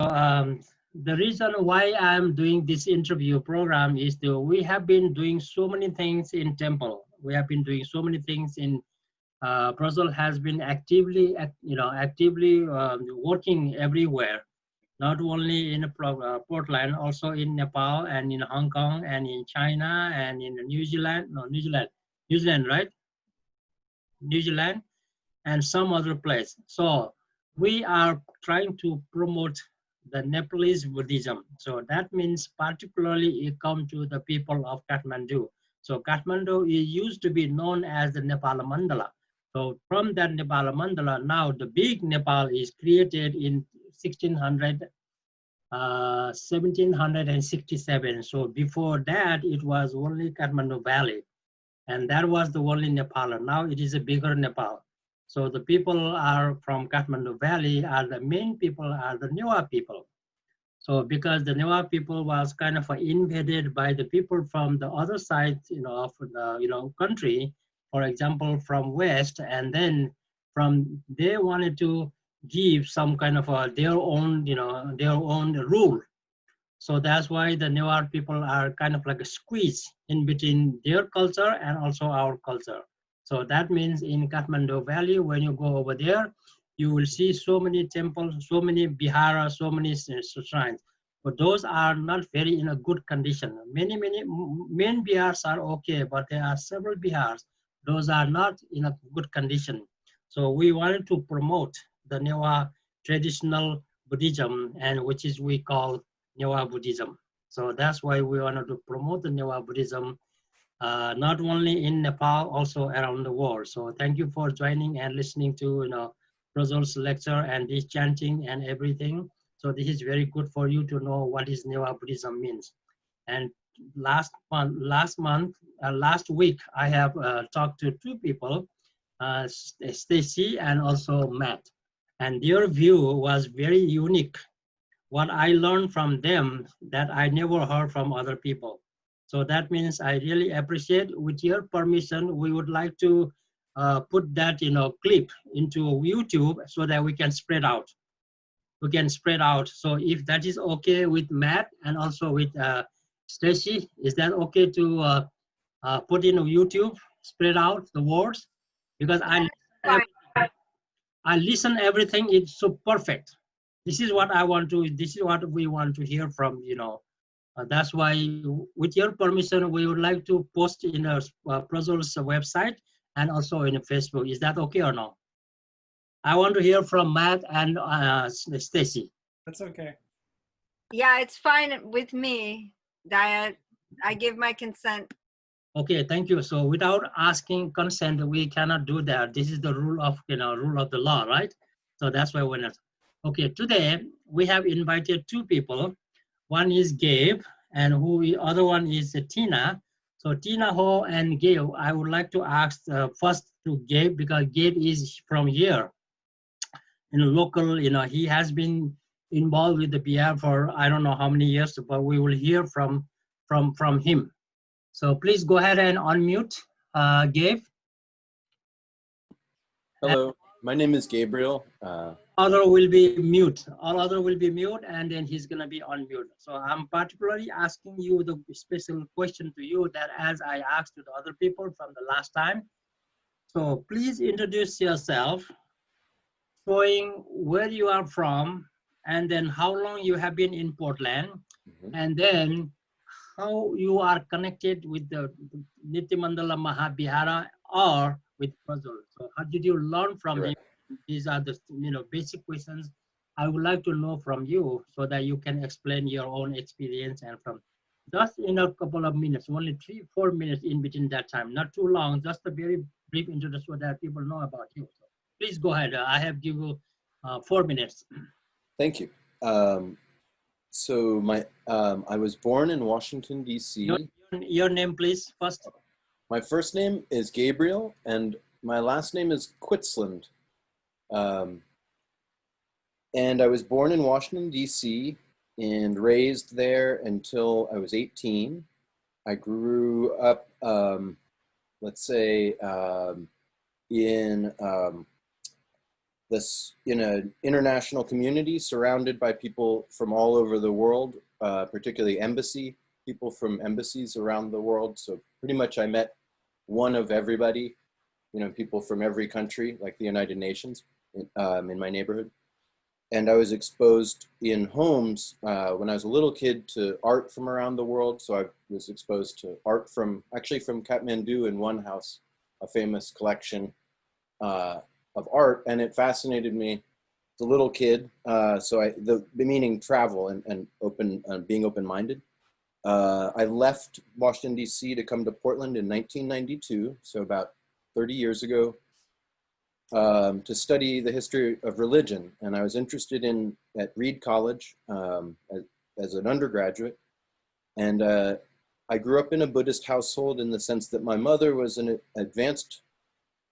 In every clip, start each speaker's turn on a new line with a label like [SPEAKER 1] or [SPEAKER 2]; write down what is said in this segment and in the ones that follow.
[SPEAKER 1] The reason why I'm doing this interview program is that we have been doing so many things in temple. We have been doing so many things in Brazil has been actively, actively working everywhere. Not only in Portland, also in Nepal and in Hong Kong and in China and in New Zealand. No, New Zealand, right? New Zealand and some other place. So we are trying to promote the Nepalese Buddhism. So that means particularly it comes to the people of Kathmandu. So Kathmandu used to be known as the Nepal Mandala. So from that Nepal Mandala, now the big Nepal is created in 1767. So before that, it was only Kathmandu Valley. And that was the only Nepal. Now it is a bigger Nepal. So the people are from Kathmandu Valley are the main people are the Newah people. So because the Newah people was kind of invaded by the people from the other side, of the country, for example, from West, and then from they wanted to give some kind of their own, their own rule. So that's why the Newar people are kind of like a squeeze in between their culture and also our culture. So that means in Kathmandu Valley, when you go over there, you will see so many temples, so many viharas, so many shrines. But those are not very in a good condition. Many main vihars are okay, but there are several vihars. Those are not in a good condition. So we wanted to promote the Newar traditional Buddhism, and which is we call Newah Buddhism. So that's why we wanted to promote the Newah Buddhism, not only in Nepal, also around the world. So thank you for joining and listening to Brazil's lecture and this chanting and everything. So this is very good for you to know what is Newah Buddhism means. And last week, I have talked to two people, Stacy and also Matt, and their view was very unique. What I learned from them that I never heard from other people. So that means I really appreciate. With your permission, we would like to put that clip into YouTube so that we can spread out. We can spread out. So if that is okay with Matt and also with Stacy, is that okay to put in YouTube, spread out the words? Because I listen everything. It's so perfect. This is what I want to. This is what we want to hear from. That's why, with your permission, we would like to post in our Brazil's website and also in Facebook. Is that okay or no? I want to hear from Matt and Stacy.
[SPEAKER 2] That's okay.
[SPEAKER 3] Yeah, it's fine with me, Daya. I give my consent.
[SPEAKER 1] Okay, thank you. So without asking consent, we cannot do that. This is the rule of rule of the law, right? So that's why we're not. Okay, today we have invited two people. One is Gabe, and other one is Tina. So Tina Ho and Gabe, I would like to ask first to Gabe, because Gabe is from here, in a local. He has been involved with the PR for I don't know how many years, but we will hear from him. So please go ahead and unmute, Gabe.
[SPEAKER 4] Hello, my name is Gabriel.
[SPEAKER 1] Other will be mute. All other will be mute, and then he's gonna be on mute. So I'm particularly asking you the special question to you that as I asked to the other people from the last time. So please introduce yourself, showing where you are from, and then how long you have been in Portland, and then how you are connected with the Nitya Mandala Mahavihara or with Brazil. So how did you learn from him? These are the basic questions I would like to know from you, so that you can explain your own experience, and from just in a couple of minutes, only 3-4 minutes in between that time, not too long, just a very brief introduction so that people know about you. So please go ahead. I have given you 4 minutes.
[SPEAKER 4] Thank you. So I was born in Washington, D.C.
[SPEAKER 1] Your name, please, first.
[SPEAKER 4] My first name is Gabriel, and my last name is Quitslund. And I was born in Washington, D.C. and raised there until I was 18. I grew up, let's say, in this in an international community surrounded by people from all over the world, particularly people from embassies around the world. So pretty much I met one of everybody, people from every country, like the United Nations, in my neighborhood. And I was exposed in homes when I was a little kid to art from around the world. So I was exposed to art from Kathmandu in one house, a famous collection of art, and it fascinated me as a little kid. So the meaning travel and being open-minded. I left Washington, D.C. to come to Portland in 1992, so about 30 years ago, to study the history of religion. And I was interested at Reed College as an undergraduate. And I grew up in a Buddhist household in the sense that my mother was an advanced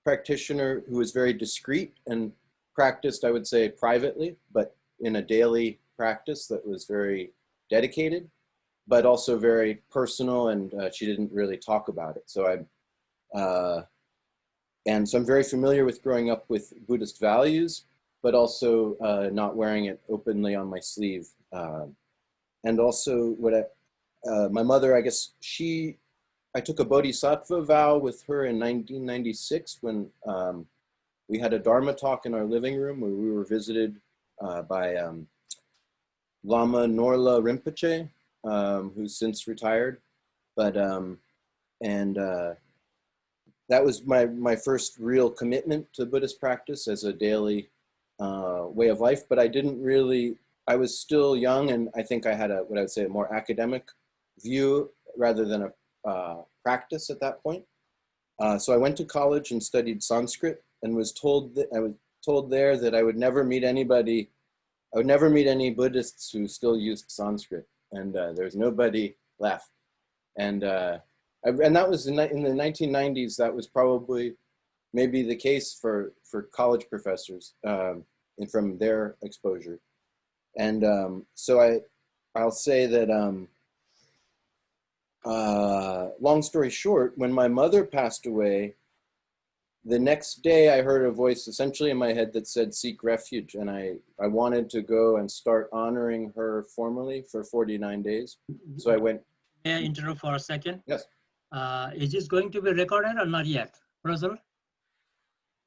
[SPEAKER 4] practitioner who was very discreet and practiced, I would say, privately, but in a daily practice that was very dedicated, but also very personal, and she didn't really talk about it. So so I'm very familiar with growing up with Buddhist values, but also not wearing it openly on my sleeve. And also my mother, I guess I took a bodhisattva vow with her in 1996 when we had a Dharma talk in our living room where we were visited by Lama Norla Rinpoche, who's since retired. But, that was my first real commitment to Buddhist practice as a daily way of life. But I was still young, and I think I had what I would say a more academic view rather than a practice at that point. So I went to college and studied Sanskrit, and was told there that I would never meet any Buddhists who still used Sanskrit, and there's nobody left. And that was in the 1990s. That was probably maybe the case for college professors and from their exposure. And so I'll say that long story short, when my mother passed away, the next day I heard a voice essentially in my head that said, seek refuge. And I wanted to go and start honoring her formally for 49 days. So I went.
[SPEAKER 1] May I interrupt for a second?
[SPEAKER 4] Yes.
[SPEAKER 1] Is this going to be recorded or not yet? Russell?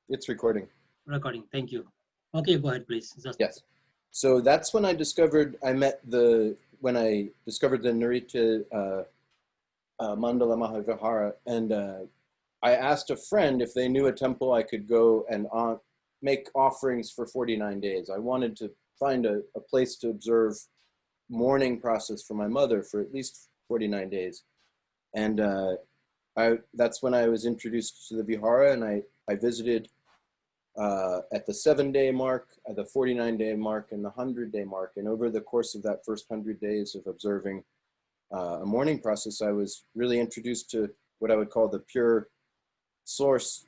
[SPEAKER 4] It's recording.
[SPEAKER 1] Recording, thank you. Okay, go ahead, please.
[SPEAKER 4] Yes. So that's when I discovered the Narita Mandala Mahavihara, and I asked a friend if they knew a temple I could go and make offerings for 49 days. I wanted to find a place to observe mourning process for my mother for at least 49 days. And that's when I was introduced to the Vihara, and I visited at the 7-day mark, at the 49-day mark, and the 100-day mark. And over the course of that first 100 days of observing a mourning process, I was really introduced to what I would call the pure source,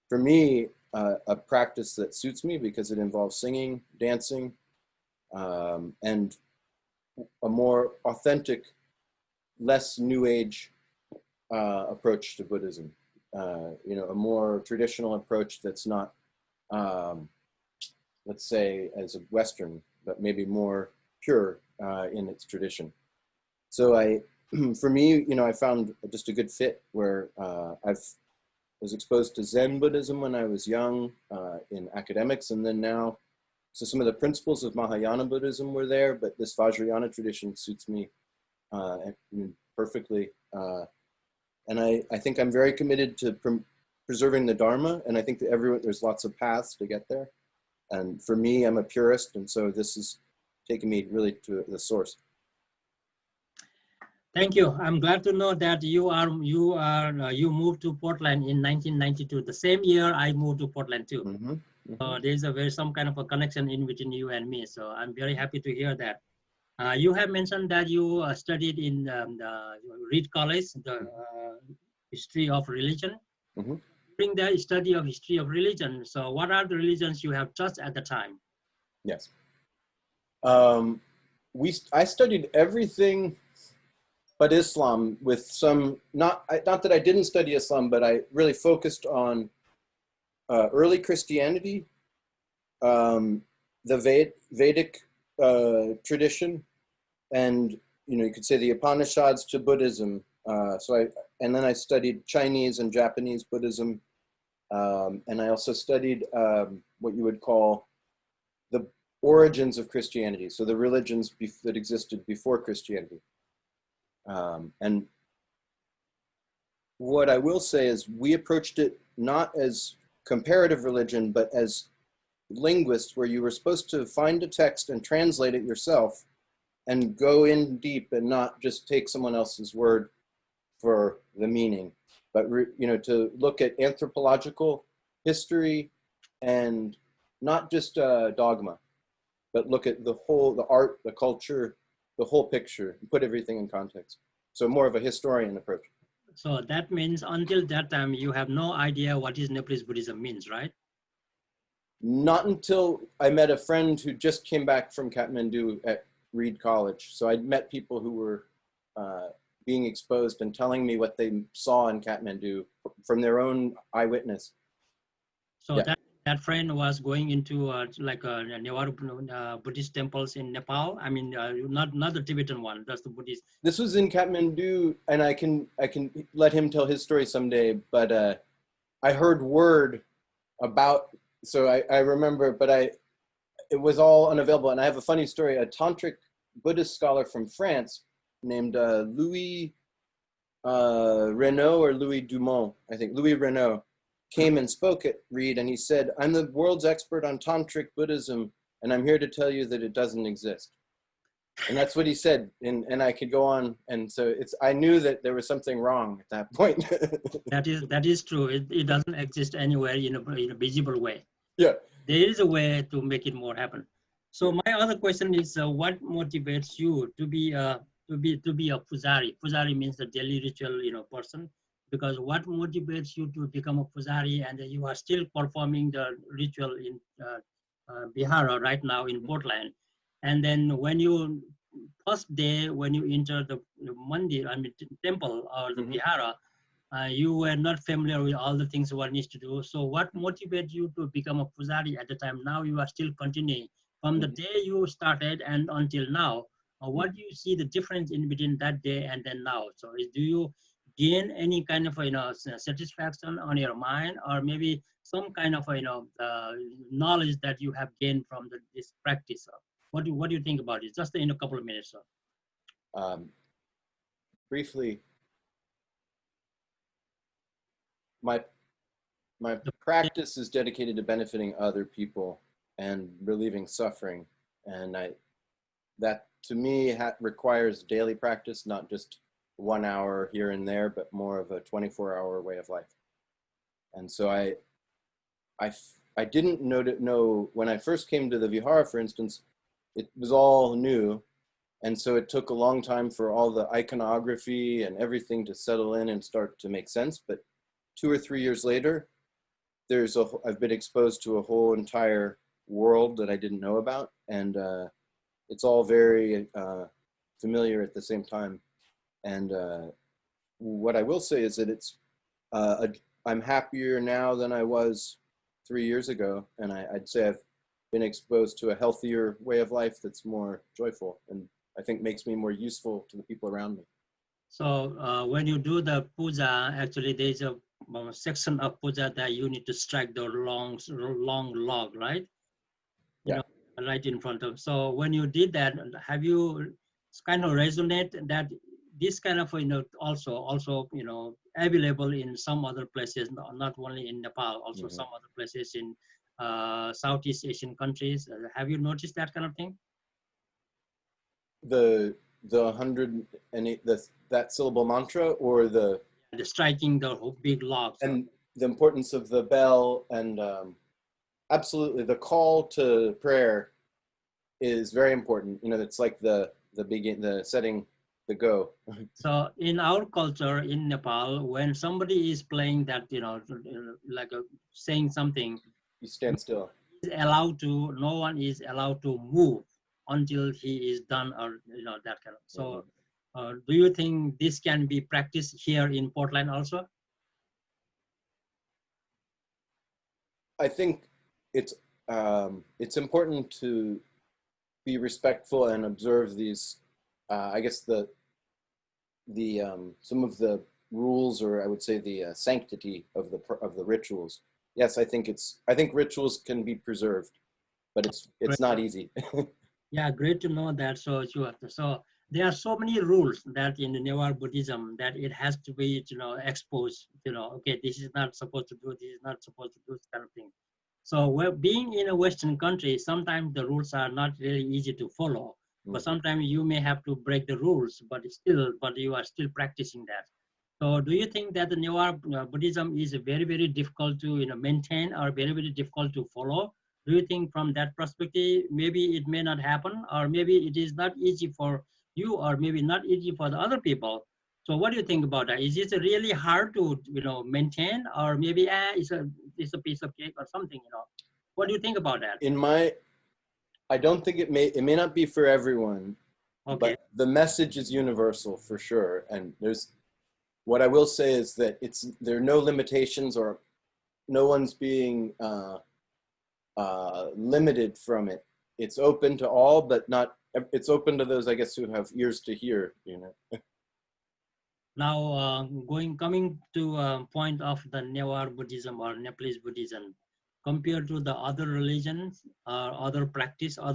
[SPEAKER 4] for me, a practice that suits me because it involves singing, dancing, and a more authentic, less New Age approach to Buddhism. A more traditional approach that's not, let's say, as a Western, but maybe more pure in its tradition. So for me, I found just a good fit where I was exposed to Zen Buddhism when I was young in academics, and then now, so some of the principles of Mahayana Buddhism were there, but this Vajrayana tradition suits me perfectly. And I think I'm very committed to preserving the Dharma, and I think that there's lots of paths to get there. And for me, I'm a purist, and so this is taking me really to the source.
[SPEAKER 1] Thank you. I'm glad to know that you moved to Portland in 1992. The same year I moved to Portland too.
[SPEAKER 4] Mm-hmm. Mm-hmm.
[SPEAKER 1] There's some kind of a connection in between you and me. So I'm very happy to hear that. You have mentioned that you studied in the Reed College, the history of religion.
[SPEAKER 4] Mm-hmm.
[SPEAKER 1] During the study of history of religion, so what are the religions you have touched at the time?
[SPEAKER 4] Yes. I studied everything but Islam, with some, not that I didn't study Islam, but I really focused on early Christianity, the Vedic tradition, and you could say the Upanishads to Buddhism. And then I studied Chinese and Japanese Buddhism, and I also studied what you would call the origins of Christianity, so the religions that existed before Christianity. And what I will say is we approached it not as comparative religion, but as linguists, where you were supposed to find a text and translate it yourself and go in deep and not just take someone else's word for the meaning, but to look at anthropological history and not just dogma, but look at the art, the culture, the whole picture, and put everything in context. So more of a historian approach.
[SPEAKER 1] So that means until that time, you have no idea what is Nepalese Buddhism means, right?
[SPEAKER 4] Not until I met a friend who just came back from Kathmandu at Reed College. So I met people who were being exposed and telling me what they saw in Kathmandu from their own eyewitness.
[SPEAKER 1] So
[SPEAKER 4] Yeah.
[SPEAKER 1] that friend was going into like Newah Buddhist temples in Nepal. I mean, not the Tibetan one, just the Buddhist.
[SPEAKER 4] This was in Kathmandu, and I can let him tell his story someday. But I heard word about. So I remember, but it was all unavailable. And I have a funny story. A tantric Buddhist scholar from France named Louis Renaud or Louis Dumont, I think, Louis Renaud, came and spoke at Reed, and he said, "I'm the world's expert on tantric Buddhism, and I'm here to tell you that it doesn't exist." And that's what he said, and I could go on. And so I knew that there was something wrong at that point.
[SPEAKER 1] That is true. It doesn't exist anywhere in a visible way.
[SPEAKER 4] Yeah.
[SPEAKER 1] There is a way to make it more happen. So my other question is, what motivates you to be a pujari? Pujari means the daily ritual, person. Because what motivates you to become a pujari, and you are still performing the ritual in Bihar right now in Portland, and then when you first day when you enter the mandir, I mean temple or the vihara, you were not familiar with all the things one needs to do. So what motivated you to become a pujari at the time? Now you are still continuing from the day you started and until now. What do you see the difference in between that day and then now? So do you gain any kind of satisfaction on your mind, or maybe some kind of knowledge that you have gained from this practice? What do you think about it? Just in a couple of minutes, sir.
[SPEAKER 4] Briefly, my practice is dedicated to benefiting other people and relieving suffering, and that to me requires daily practice, not just 1 hour here and there, but more of a 24-hour way of life. And so I didn't know when I first came to the Vihara, for instance, it was all new. And so it took a long time for all the iconography and everything to settle in and start to make sense. But 2 or 3 years later, I've been exposed to a whole entire world that I didn't know about. And it's all very familiar at the same time. And what I will say is that I'm happier now than I was 3 years ago. And I'd say I've been exposed to a healthier way of life that's more joyful, and I think makes me more useful to the people around me.
[SPEAKER 1] So when you do the puja, actually there's a section of puja that you need to strike the long log, right?
[SPEAKER 4] Yeah.
[SPEAKER 1] Right in front of. So when you did that, have you kind of resonate that this kind of also available in some other places, not only in Nepal, also some other places in Southeast Asian countries? Have you noticed that kind of thing?
[SPEAKER 4] The 108 that syllable mantra, or the
[SPEAKER 1] striking the big logs,
[SPEAKER 4] and the importance of the bell, and absolutely the call to prayer is very important. It's like the setting the go.
[SPEAKER 1] So in our culture in Nepal, when somebody is playing that, like saying something,
[SPEAKER 4] You stand still.
[SPEAKER 1] No one is allowed to move until he is done, or that kind of. So do you think this can be practiced here in Portland also?
[SPEAKER 4] I think it's important to be respectful and observe these, I guess some of the rules, or I would say the sanctity of the rituals. Yes, I think rituals can be preserved, but it's not easy.
[SPEAKER 1] Yeah, great to know that. So so there are so many rules that in the Newah Buddhism that it has to be, exposed, okay, this is not supposed to do, this is not supposed to do, this kind of thing. So being in a Western country, sometimes the rules are not really easy to follow, but sometimes you may have to break the rules, but you are still practicing that. So do you think that the Newah Buddhism is very, very difficult to maintain, or very, very difficult to follow? Do you think from that perspective, maybe it may not happen, or maybe it is not easy for you, or maybe not easy for the other people? So what do you think about that? Is it really hard to maintain, or maybe it's a piece of cake or something? What do you think about that?
[SPEAKER 4] I don't think it may not be for everyone,
[SPEAKER 1] Okay.
[SPEAKER 4] but the message is universal for sure. And what I will say is that there are no limitations, or no one's being limited from it. It's open to all, but not. It's open to those, I guess, who have ears to hear.
[SPEAKER 1] Now, coming to point of the Newah Buddhism or Nepalese Buddhism, compared to the other religions or other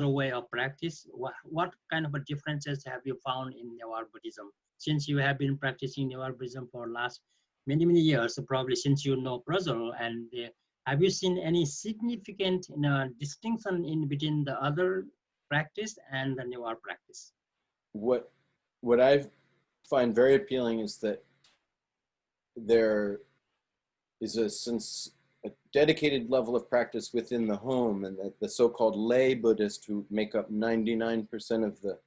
[SPEAKER 1] way of practice, what kind of differences have you found in Newah Buddhism? Since you have been practicing Newah Buddhism for last many, many years, probably since you know Brazil, and have you seen any significant distinction in between the other practice and the Newah practice?
[SPEAKER 4] What I find very appealing is that there is a dedicated level of practice within the home, and that the so-called lay Buddhists, who make up 99% of the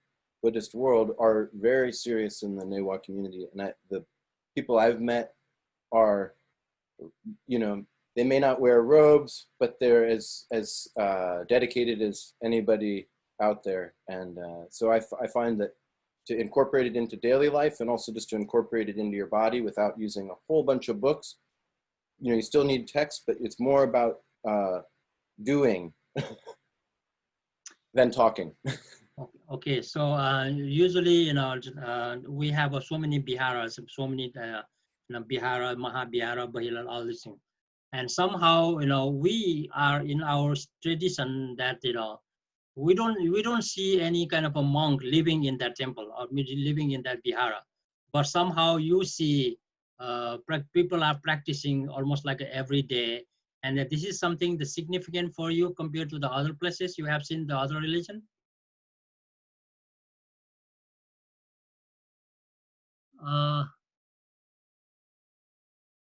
[SPEAKER 4] Buddhist world, are very serious in the Newah community. And the people I've met are, they may not wear robes, but they're as dedicated as anybody out there. And so I find that to incorporate it into daily life, and also just to incorporate it into your body without using a whole bunch of books. You still need text, but it's more about doing than talking.
[SPEAKER 1] Okay, so usually, we have so many biharas, so many bihara, mahabihara, bahila, all these things. And somehow, we are in our tradition that, we don't see any kind of a monk living in that temple or living in that vihara, but somehow you see people are practicing almost like every day, and that this is something that's significant for you compared to the other places you have seen the other religion.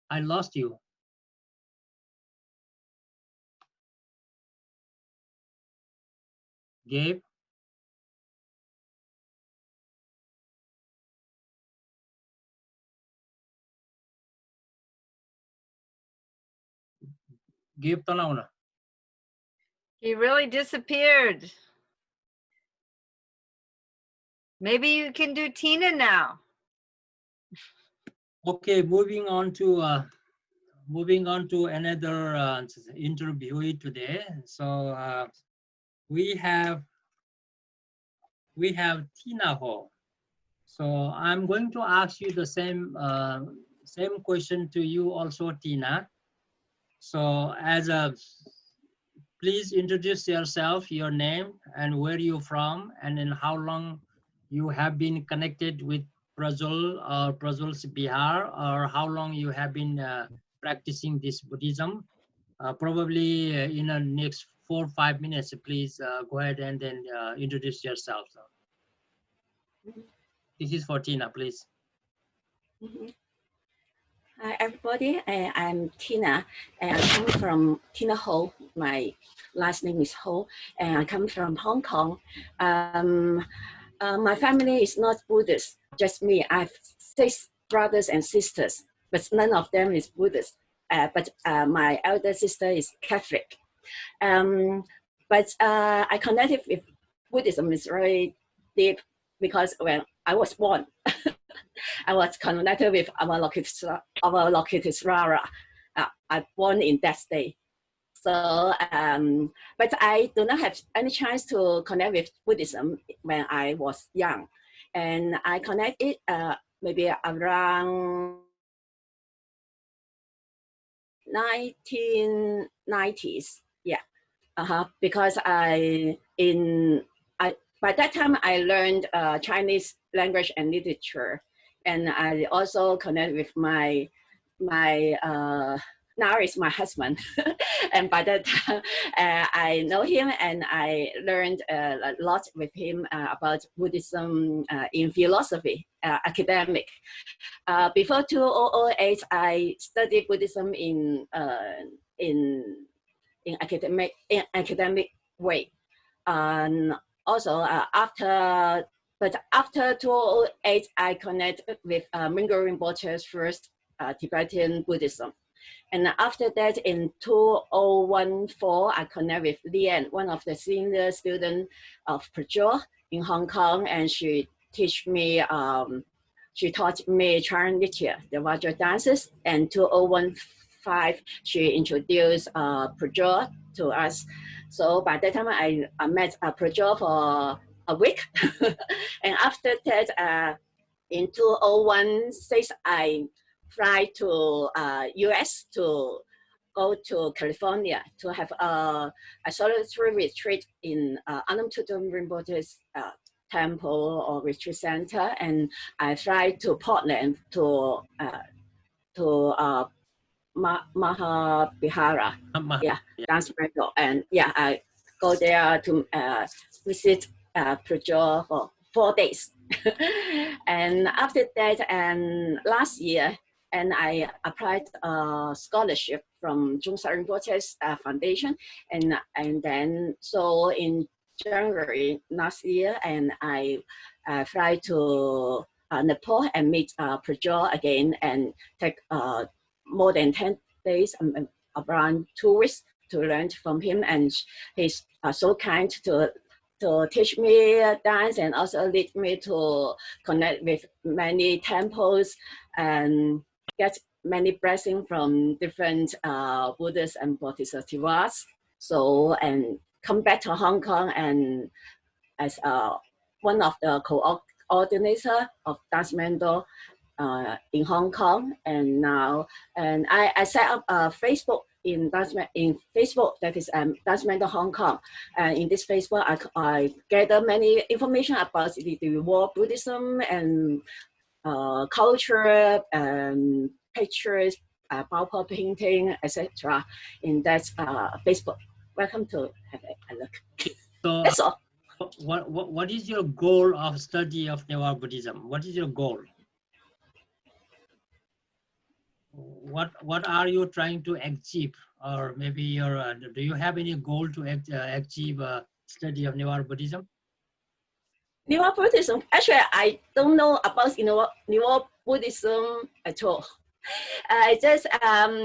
[SPEAKER 1] I lost you. Gabe? Gabe Talauna.
[SPEAKER 3] He really disappeared. Maybe you can do Tina now.
[SPEAKER 1] Okay, moving on to another interviewee today. So we have Tina Ho. So I'm going to ask you the same question to you also, Tina. So please introduce yourself, your name, and where you're from, and then how long you have been connected with Brazil or Brazil's Bihar, or how long you have been practicing this Buddhism. Probably in the next 4 or 5 minutes, please go ahead and then introduce yourself. So, this is for Tina, please.
[SPEAKER 2] Hi, everybody. I'm Tina, and I come from Tina Ho. My last name is Ho, and I come from Hong Kong. My family is not Buddhist, just me. I have 6 brothers and sisters, but none of them is Buddhist. But my elder sister is Catholic. But I connected with Buddhism is very deep because when I was born, I was connected with Avalokitesvara. I born in that state. So, but I do not have any chance to connect with Buddhism when I was young. And I connected maybe around 1990s. Yeah. Because by that time I learned Chinese language and literature, and I also connect with my now is my husband, and by that time I know him and I learned a lot with him about Buddhism in philosophy, academic. Before 2008, I studied Buddhism in academic way, and also after 2008, I connected with Mingyur Rinpoche's first Tibetan Buddhism. And after that, in 2014, I connect with Lian, one of the senior students of Pujol in Hong Kong, and she taught me Chinese literature, the Vajra dances. And 2015, she introduced Pujol to us. So by that time, I met Pujol for a week. And after that, in 2016, I fly to US to go to California to have a solitary retreat in Untitled Rinpoche's temple or retreat center, and I fly to Portland to Mahabihara, dance rental, and I go there to visit Pujol for 4 days. And after that, and last year, and I applied a scholarship from Jungsa Rinpoche's foundation, and then so in January last year, and I fly to Nepal and meet Pujol again, and take more than 10 days, around 2 weeks, to learn from him, and he's so kind to teach me dance and also lead me to connect with many temples and get many blessings from different Buddhists and Bodhisattvas. So, and come back to Hong Kong and as one of the coordinator of Dance Mandala in Hong Kong. And now, and I set up a Facebook in Facebook, that is Dance Mandala Hong Kong. And in this Facebook, I gather many information about the world Buddhism and culture and pictures, PowerPoint painting, etc. in that Facebook. Welcome to have a look.
[SPEAKER 1] So,
[SPEAKER 2] that's all.
[SPEAKER 1] What is your goal of study of Newah Buddhism? What is your goal? What are you trying to achieve, or maybe your do you have any goal to achieve study of Newah Buddhism?
[SPEAKER 2] Newah Buddhism. Actually, I don't know about Newah Buddhism at all. I just at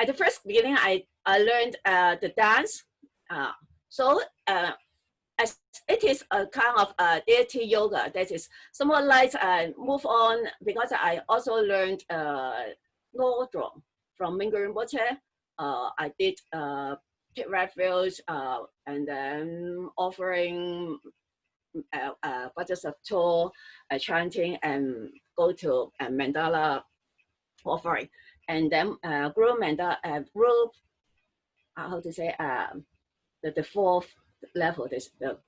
[SPEAKER 2] the first beginning, I learned the dance. So as it is a kind of deity yoga, that is somewhat like move on, because I also learned no drum from Mingyur Rinpoche. I did pit refuge and then offering Bodhisattva chanting and go to Mandala offering, and then group Mandala group how to say the fourth level, this the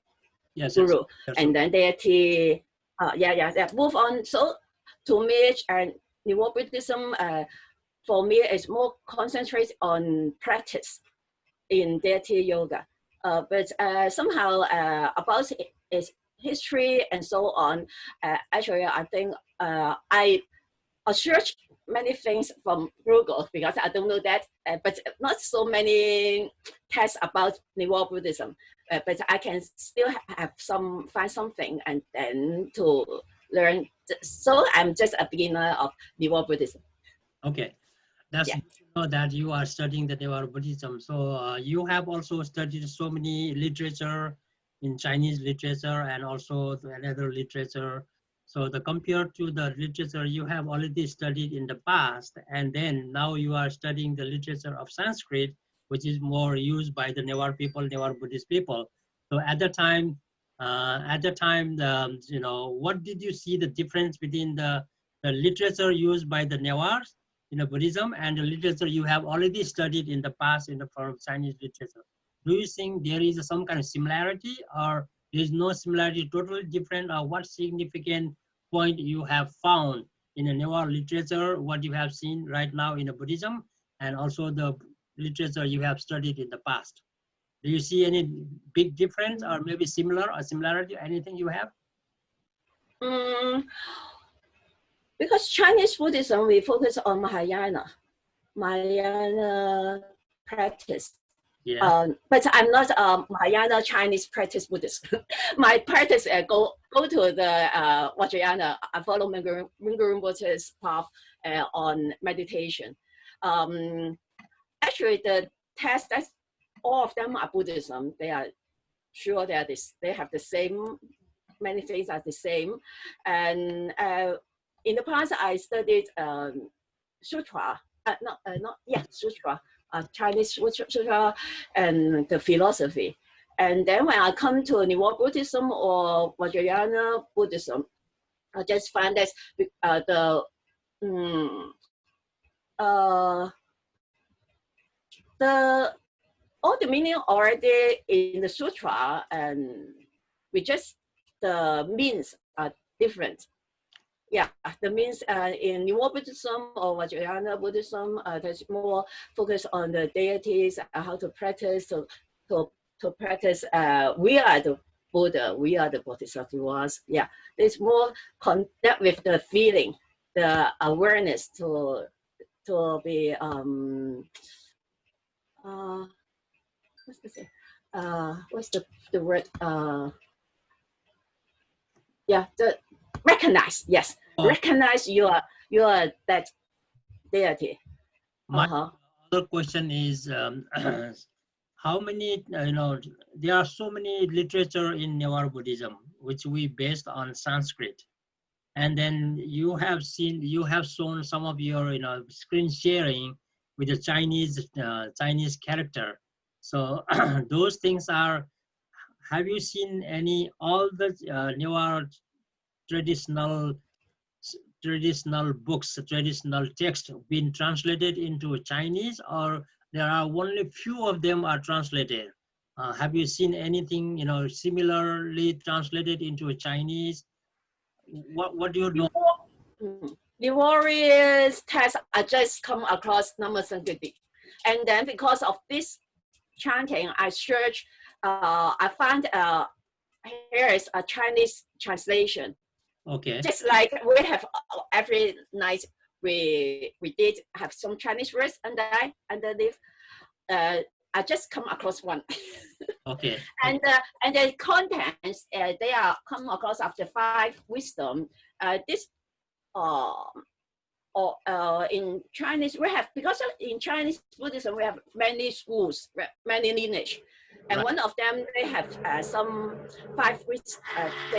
[SPEAKER 2] guru, and then deity. Move on. So to me, and Newah Buddhism for me is more concentrated on practice in deity yoga, but somehow about its history and so on. Actually, I think I searched many things from Google, because I don't know that, but not so many texts about Newah Buddhism. But I can still have find something and then to learn. So I'm just a beginner of Newah Buddhism.
[SPEAKER 1] Okay, that's good to know that you are studying the Newah Buddhism. So you have also studied so many literature in Chinese literature and also another literature. So compared to the literature you have already studied in the past, and then now you are studying the literature of Sanskrit, which is more used by the Newar people, Newar Buddhist people. So at the time, you know, what did you see the difference between the literature used by the Newars in Buddhism and the literature you have already studied in the past in the form of Chinese literature? Do you think there is some kind of similarity, or there is no similarity, totally different, or what significant point you have found in the Newar literature, what you have seen right now in the Buddhism, and also the literature you have studied in the past? Do you see any big difference, or maybe similar or similarity, anything you have?
[SPEAKER 2] Because Chinese Buddhism, we focus on Mahayana practice.
[SPEAKER 1] Yeah.
[SPEAKER 2] But I'm not a Mahayana Chinese practice Buddhist. My practice go to the Vajrayana. I follow Mingyur Rinpoche's path on meditation. Actually, the text, that's all of them are Buddhism. They are sure that they have the same, many things are the same. And in the past, I studied sutra, sutra, Chinese sutra and the philosophy. And then when I come to Newah Buddhism or Vajrayana Buddhism, I just find that all the meaning already in the sutra, and we just, the means are different. Yeah, the means in Newah Buddhism or Vajrayana Buddhism, there's more focus on the deities, how to practice, to practice. We are the Buddha, we are the Bodhisattvas. Yeah, there's more connect with the feeling, the awareness to be what's the word? Yeah, the recognize. Yes, recognize you are that deity.
[SPEAKER 1] My other question is, how many, you know, there are so many literature in Newar Buddhism, which we based on Sanskrit. And then you have shown some of your, you know, screen sharing with the Chinese character. So those things are, have you seen all the Newar traditional books, traditional text been translated into Chinese, or there are only few of them are translated? Have you seen anything, you know, similarly translated into Chinese? What do you know?
[SPEAKER 2] The warriors text I just come across Nama Sankirti. And then because of this chanting, I searched, I found here is a Chinese translation.
[SPEAKER 1] Okay.
[SPEAKER 2] Just like we have every night, we did have some Chinese words underneath. I just come across one.
[SPEAKER 1] Okay.
[SPEAKER 2] And the contents, they are come across after 5 wisdom. This in Chinese we have, because in Chinese Buddhism we have many schools, many lineage. And
[SPEAKER 1] right.
[SPEAKER 2] One of them, they have some 5 wisdom,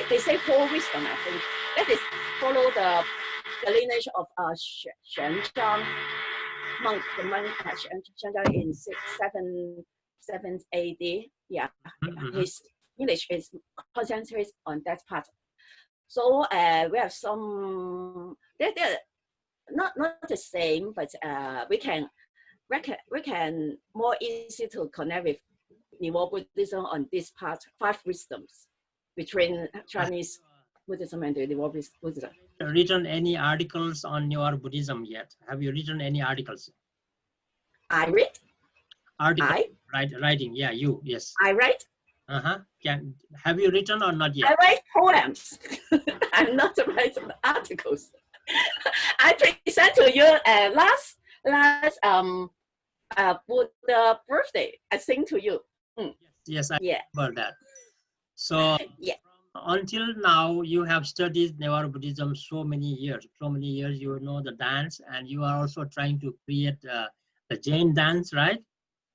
[SPEAKER 2] they say 4 wisdom, I think. That is follow the lineage of Xuanzang monk, the monk Xuanzang in 7th AD. Yeah, his lineage is concentrated on that part. So we have some, they're not the same, but we can more easy to connect with Newah Buddhism on this part, 5 wisdoms between Chinese Buddhism and the Newah Buddhism.
[SPEAKER 1] Written any articles on Newar Buddhism yet? Have you written any articles?
[SPEAKER 2] I read.
[SPEAKER 1] Articles. Writing. Yeah, you. Yes.
[SPEAKER 2] I write.
[SPEAKER 1] Have you written or not yet?
[SPEAKER 2] I write poems. I'm not writing articles. I present to you last Buddha birthday. I sing to you.
[SPEAKER 1] Yes, I remember that. So until now, you have studied Newar Buddhism so many years. You know the dance, and you are also trying to create the Jain dance, right?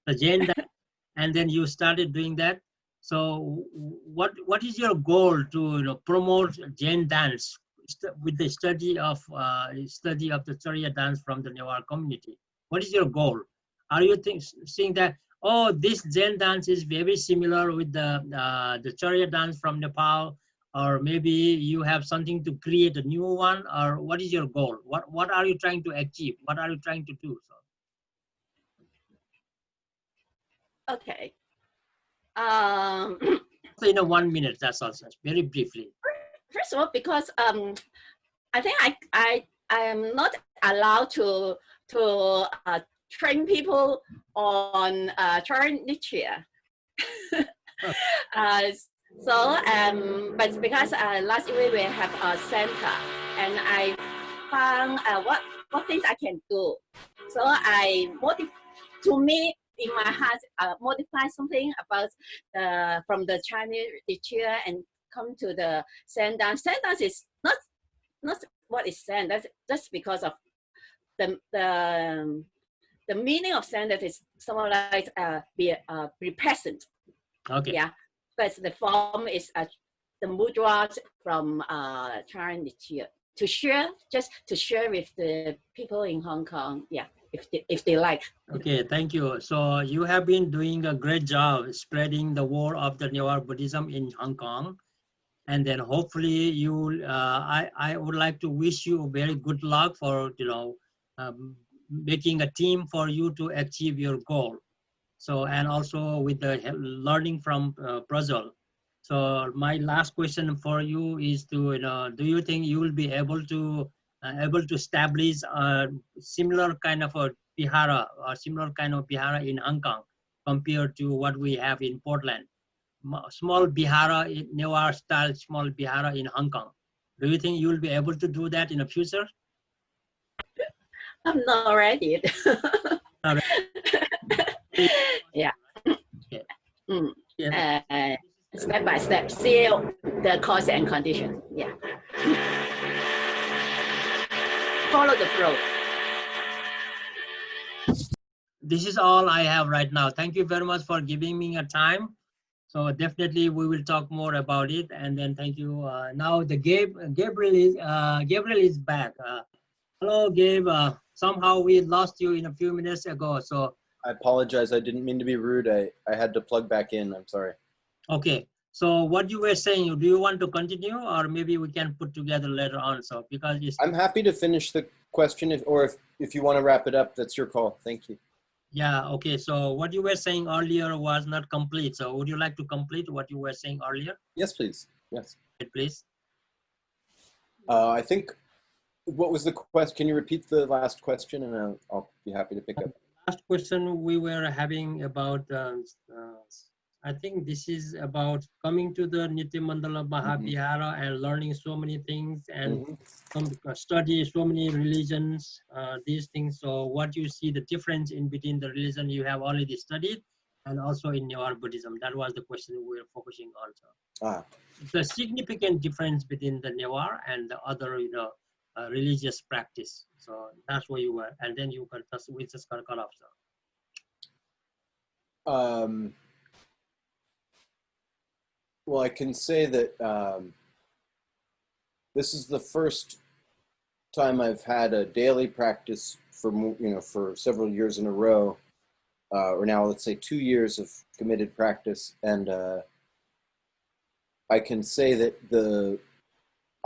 [SPEAKER 1] The Jain dance, and then you started doing that. So, what is your goal to promote Jain dance with the study of the Charya dance from the Newar community? What is your goal? Are you seeing that oh, this Zen dance is very similar with the chariot dance from Nepal, or maybe you have something to create a new one, or what is your goal? What are you trying to achieve? What are you trying to do?
[SPEAKER 2] Okay.
[SPEAKER 1] So in a 1 minute, that's also very briefly.
[SPEAKER 2] First of all, because I think I am not allowed to train people on Chara. But because last week we have a center, and I found what things I can do. So I to me in my heart modify something about from the Chinese teacher and come to the Zen dance. Zen dance is not what is Zen. That's just because of the meaning of Zen, that is somewhat like be present.
[SPEAKER 1] Okay.
[SPEAKER 2] Yeah, but the form is the mudras from Chinese teacher to share, just to share with the people in Hong Kong. Yeah, if they like.
[SPEAKER 1] Okay, thank you. So you have been doing a great job spreading the word of the Newah Buddhism in Hong Kong. And then hopefully you, I would like to wish you very good luck for, making a team for you to achieve your goal. So, and also with the learning from Brazil. So my last question for you is to, do you think you will be able to establish a similar kind of a vihara or similar kind of vihara in Hong Kong compared to what we have in Portland? Small vihara, Newah style small vihara in Hong Kong. Do you think you will be able to do that in the future?
[SPEAKER 2] I'm not ready.
[SPEAKER 1] Not ready.
[SPEAKER 2] Yeah.
[SPEAKER 1] Okay.
[SPEAKER 2] Yeah. Step by step, see the cause and condition. Yeah. Follow the flow.
[SPEAKER 1] This is all I have right now. Thank you very much for giving me a time. So definitely we will talk more about it. And then thank you. Now the Gabriel is back. Hello, Gabe. Somehow we lost you in a few minutes ago. So
[SPEAKER 4] I apologize. I didn't mean to be rude. I had to plug back in. I'm sorry.
[SPEAKER 1] okay. So what you were saying, do you want to continue, or maybe we can put together later on? So because
[SPEAKER 4] I'm happy to finish the question, if you want to wrap it up, that's your call. Thank you.
[SPEAKER 1] Yeah. Okay. So what you were saying earlier was not complete. So would you like to complete what you were saying earlier?
[SPEAKER 4] Yes, please. Yes.
[SPEAKER 1] Please.
[SPEAKER 4] I think, what was the question? Can you repeat the last question, and I'll be happy to pick up.
[SPEAKER 1] Last question we were having about, I think this is about coming to the Nepal Mandala Mahavihara and learning so many things and study so many religions, these things. So what you see the difference in between the religion you have already studied and also in Newah Buddhism? That was the question we were focusing on. So the significant difference between the Newah and the other, religious practice. So that's where you were, and then you we just got cut off. So.
[SPEAKER 4] Well, I can say that this is the first time I've had a daily practice for several years in a row, or now let's say 2 years of committed practice, and I can say that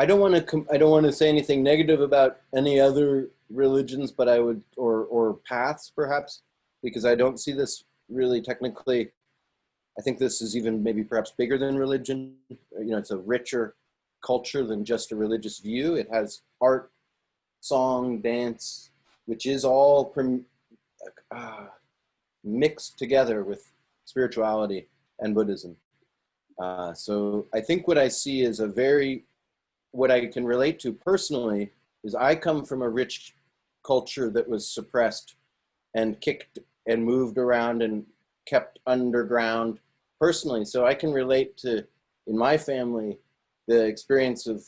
[SPEAKER 4] I don't want to say anything negative about any other religions, but I would, or paths perhaps, because I don't see this really technically. I think this is even maybe perhaps bigger than religion. It's a richer culture than just a religious view. It has art, song, dance, which is all mixed together with spirituality and Buddhism. So I think what I see is what I can relate to personally is I come from a rich culture that was suppressed and kicked and moved around and kept underground personally. So I can relate to, in my family, the experience of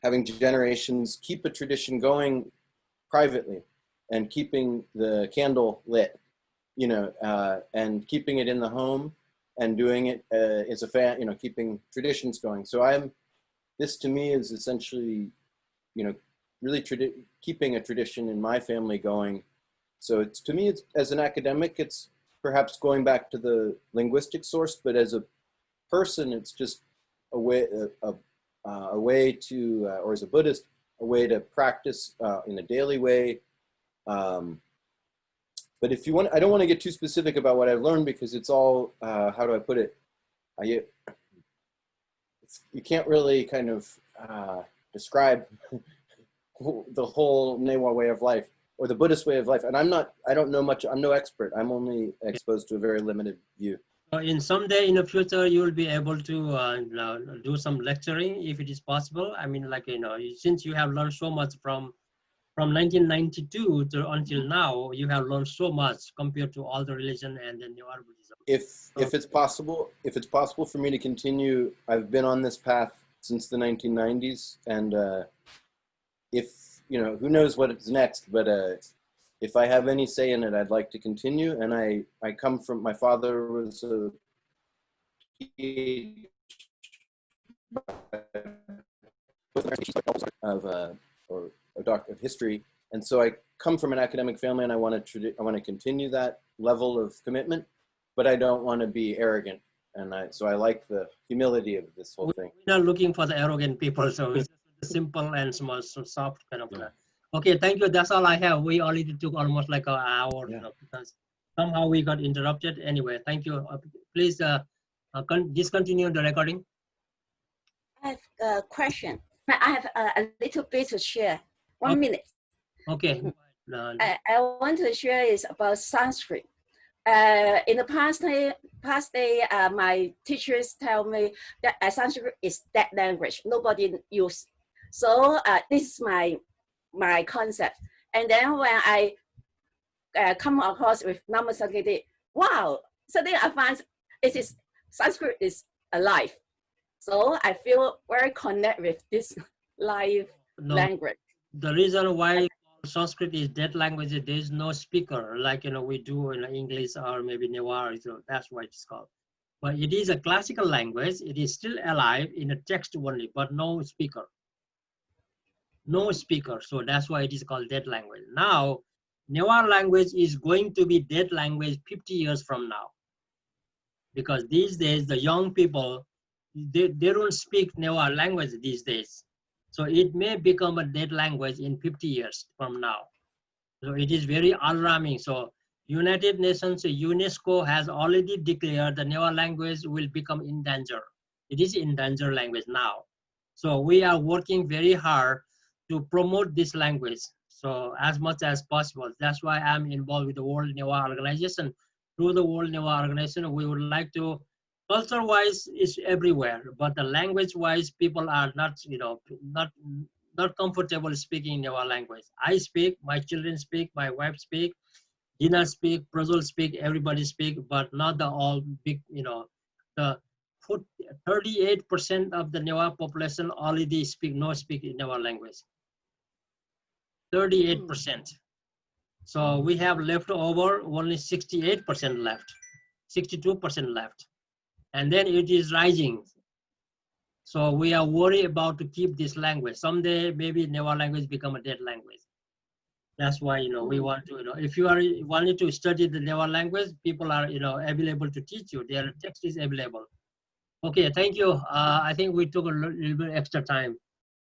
[SPEAKER 4] having generations keep a tradition going privately and keeping the candle lit, and keeping it in the home and doing it as a keeping traditions going. So this to me is essentially, really keeping a tradition in my family going. So to me, as an academic, it's perhaps going back to the linguistic source, but as a person, it's just a way to, or as a Buddhist, a way to practice in a daily way. But if you want, I don't want to get too specific about what I've learned because it's all, how do I put it? You can't really kind of describe the whole Newah way of life or the Buddhist way of life. And I don't know much, I'm no expert. I'm only exposed to a very limited view.
[SPEAKER 1] In someday in the future, you will be able to do some lecturing if it is possible. I mean, like, since you have learned so much from 1992 to until now, you have learned so much compared to all the religion and the Newah Buddhism.
[SPEAKER 4] If it's possible for me to continue, I've been on this path since the 1990s, and who knows what is next, but if I have any say in it, I'd like to continue. And I come from, my father was a a doctor of history, and so I come from an academic family, and I want to continue that level of commitment, but I don't want to be arrogant, and so I like the humility of this whole thing.
[SPEAKER 1] We're not looking for the arrogant people, so it's simple and small, so soft kind of. Yeah. Okay, thank you. That's all I have. We already took almost like an hour, because somehow we got interrupted. Anyway, thank you. Please discontinue the recording.
[SPEAKER 2] I have a question. I have a little bit to share. 1 minute.
[SPEAKER 1] Okay.
[SPEAKER 2] I want to share is about Sanskrit. In the past day, my teachers tell me that Sanskrit is dead language. Nobody use. So this is my concept. And then when I come across with Namaskar, wow! Suddenly I find Sanskrit is alive. So I feel very connected with this live language.
[SPEAKER 1] The reason why Sanskrit is dead language is there is no speaker like we do in English or maybe Newah, so that's why it's called. But it is a classical language. It is still alive in a text only, but no speaker. No speaker. So that's why it is called dead language. Now, Newah language is going to be dead language 50 years from now. Because these days, the young people, they don't speak Newah language these days. So it may become a dead language in 50 years from now. So it is very alarming. So United Nations, UNESCO has already declared the Newah language will become in danger. It is in danger language now. So we are working very hard to promote this language. So as much as possible. That's why I'm involved with the World Newah Organization. Through the World Newah Organization, we would like to, culture-wise is everywhere, but the language-wise, people are not, not comfortable speaking Newah language. I speak, my children speak, my wife speak, Dina speak, Prajwal speak, everybody speak, but not the all big, the 38% of the Newah population already speak Newah language. 38%. So we have left over only 68% left, 62% left. And then it is rising. So we are worried about to keep this language. Someday, maybe Newah language become a dead language. That's why, we want to, if you are wanting to study the Newah language, people are, available to teach you. Their text is available. Okay, thank you. I think we took a little bit extra time.